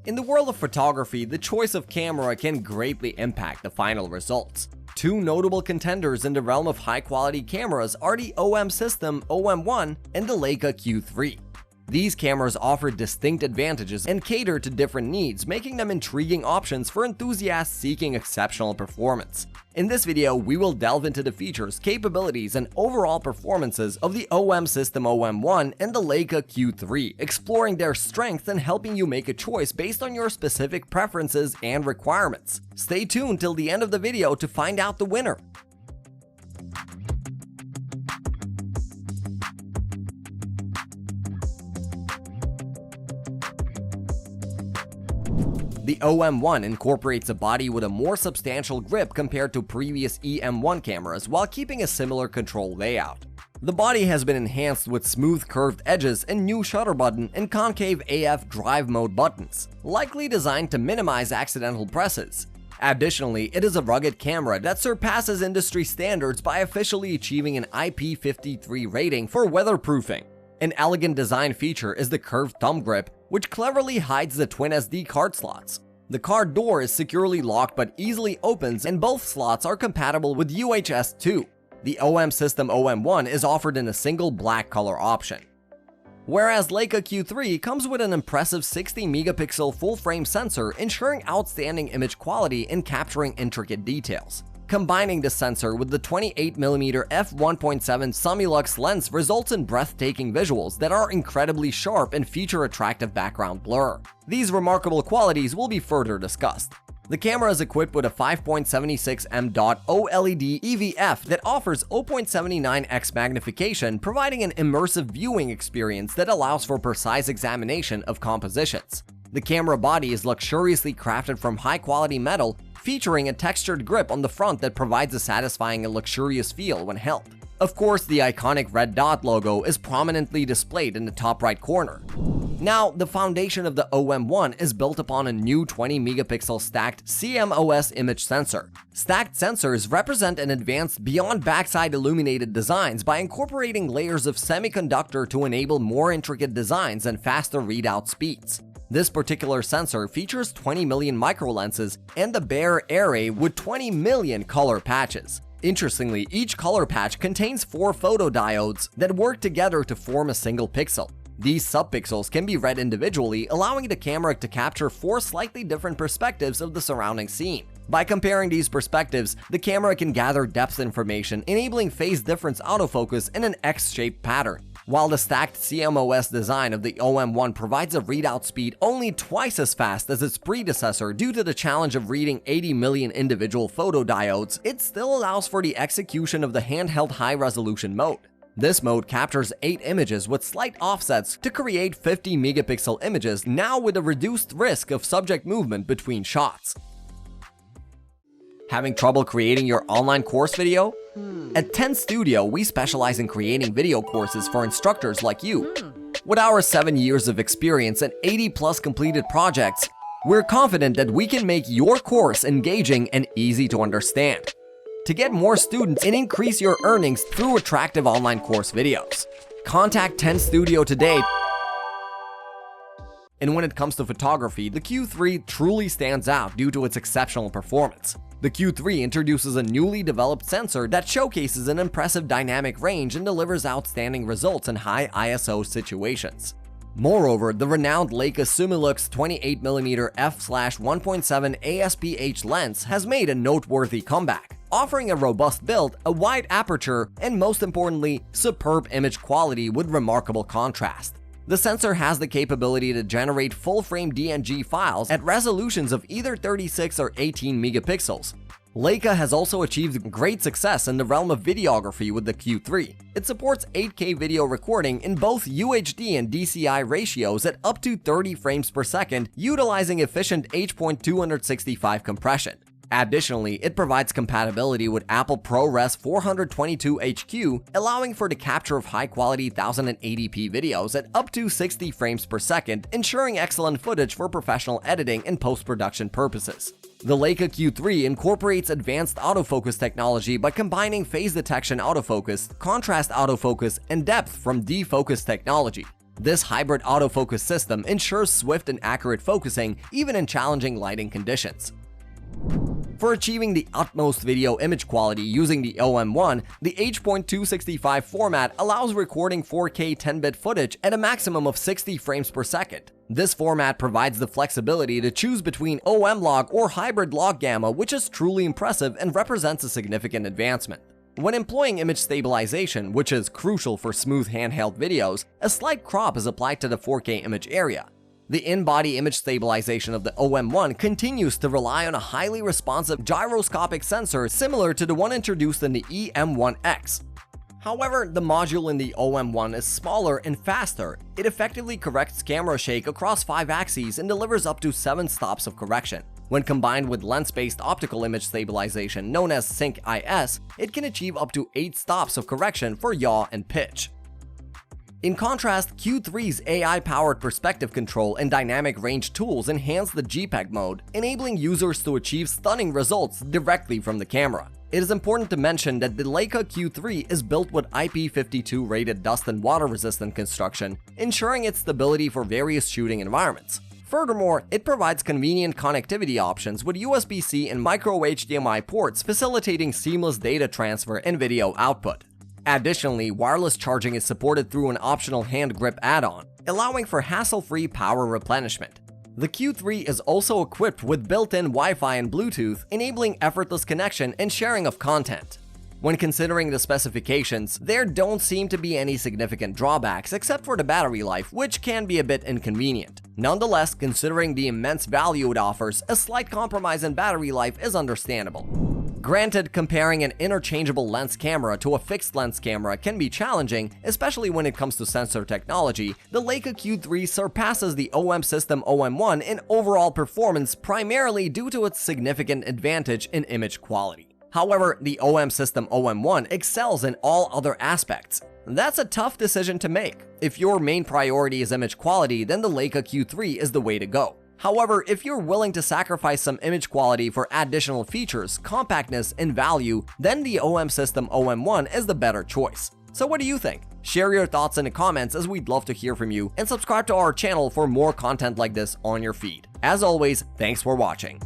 In the world of photography, the choice of camera can greatly impact the final results. Two notable contenders in the realm of high-quality cameras are the OM system OM1 and the Leica Q3. These cameras offer distinct advantages and cater to different needs, making them intriguing options for enthusiasts seeking exceptional performance. In this video, we will delve into the features, capabilities, and overall performances of the OM system OM1 and the Leica Q3, exploring their strengths and helping you make a choice based on your specific preferences and requirements. Stay tuned till the end of the video to find out the winner. The OM1 incorporates a body with a more substantial grip compared to previous EM1 cameras while keeping a similar control layout. The body has been enhanced with smooth curved edges and new shutter button and concave AF drive mode buttons, likely designed to minimize accidental presses. Additionally, it is a rugged camera that surpasses industry standards by officially achieving an IP53 rating for weatherproofing. An elegant design feature is the curved thumb grip, which cleverly hides the twin SD card slots. The card door is securely locked but easily opens, and both slots are compatible with UHS 2. The OM system OM1 is offered in a single black color option, whereas Leica Q3 comes with an impressive 60 megapixel full-frame sensor, ensuring outstanding image quality and capturing intricate details. Combining the sensor with the 28mm f1.7 Summilux lens results in breathtaking visuals that are incredibly sharp and feature attractive background blur. These remarkable qualities will be further discussed. The camera is equipped with a 5.76 dot OLED EVF that offers 0.79x magnification, providing an immersive viewing experience that allows for precise examination of compositions. The camera body is luxuriously crafted from high-quality metal, featuring a textured grip on the front that provides a satisfying and luxurious feel when held. Of course, the iconic red dot logo is prominently displayed in the top right corner. Now, the foundation of the OM1 is built upon a new 20 megapixel stacked CMOS image sensor. Stacked sensors represent an advance beyond backside illuminated designs by incorporating layers of semiconductor to enable more intricate designs and faster readout speeds. This particular sensor features 20 million microlenses and the bare array with 20 million color patches. Interestingly, each color patch contains 4 photodiodes that work together to form a single pixel. These subpixels can be read individually, allowing the camera to capture 4 slightly different perspectives of the surrounding scene. By comparing these perspectives, the camera can gather depth information, enabling phase difference autofocus in an X-shaped pattern. While the stacked CMOS design of the OM1 provides a readout speed only twice as fast as its predecessor due to the challenge of reading 80 million individual photodiodes, it still allows for the execution of the handheld high-resolution mode. This mode captures 8 images with slight offsets to create 50 megapixel images, now with a reduced risk of subject movement between shots. Having trouble creating your online course video? At 10 Studio, we specialize in creating video courses for instructors like you. With our 7 years of experience and 80+ completed projects, we're confident that we can make your course engaging and easy to understand. To get more students and increase your earnings through attractive online course videos, contact 10 Studio today. And when it comes to photography, the Q3 truly stands out due to its exceptional performance. The Q3 introduces a newly developed sensor that showcases an impressive dynamic range and delivers outstanding results in high ISO situations. Moreover, the renowned Leica Summilux 28mm f/1.7 ASPH lens has made a noteworthy comeback, offering a robust build, a wide aperture, and most importantly, superb image quality with remarkable contrast. The sensor has the capability to generate full-frame DNG files at resolutions of either 36 or 18 megapixels. Leica has also achieved great success in the realm of videography with the Q3. It supports 8K video recording in both UHD and DCI ratios at up to 30 frames per second, utilizing efficient H.265 compression. Additionally, it provides compatibility with Apple ProRes 422HQ, allowing for the capture of high-quality 1080p videos at up to 60 frames per second, ensuring excellent footage for professional editing and post-production purposes. The Leica Q3 incorporates advanced autofocus technology by combining phase detection autofocus, contrast autofocus, and depth from defocus technology. This hybrid autofocus system ensures swift and accurate focusing even in challenging lighting conditions. For achieving the utmost video image quality using the OM1, the H.265 format allows recording 4K 10-bit footage at a maximum of 60 frames per second. This format provides the flexibility to choose between OM log or hybrid log gamma, which is truly impressive and represents a significant advancement. When employing image stabilization, which is crucial for smooth handheld videos, a slight crop is applied to the 4K image area. The in-body image stabilization of the OM1 continues to rely on a highly responsive gyroscopic sensor similar to the one introduced in the EM1X. However, the module in the OM1 is smaller and faster. It effectively corrects camera shake across 5 axes and delivers up to 7 stops of correction. When combined with lens-based optical image stabilization known as Sync-IS, it can achieve up to 8 stops of correction for yaw and pitch. In contrast, Q3's AI-powered perspective control and dynamic range tools enhance the JPEG mode, enabling users to achieve stunning results directly from the camera. It is important to mention that the Leica Q3 is built with IP52 rated dust and water resistant construction, ensuring its stability for various shooting environments. Furthermore, it provides convenient connectivity options with USB-C and micro HDMI ports, facilitating seamless data transfer and video output. Additionally, wireless charging is supported through an optional hand grip add-on, allowing for hassle-free power replenishment. The Q3 is also equipped with built-in Wi-Fi and Bluetooth, enabling effortless connection and sharing of content. When considering the specifications, there don't seem to be any significant drawbacks except for the battery life, which can be a bit inconvenient. Nonetheless, considering the immense value it offers, a slight compromise in battery life is understandable. Granted, comparing an interchangeable lens camera to a fixed lens camera can be challenging, especially when it comes to sensor technology. The Leica Q3 surpasses the OM system OM1 in overall performance, primarily due to its significant advantage in image quality. However, the OM system OM1 excels in all other aspects. That's a tough decision to make. If your main priority is image quality, then the Leica Q3 is the way to go. However, if you're willing to sacrifice some image quality for additional features, compactness, and value, then the OM system OM1 is the better choice. So what do you think? Share your thoughts in the comments, as we'd love to hear from you, and subscribe to our channel for more content like this on your feed. As always, thanks for watching.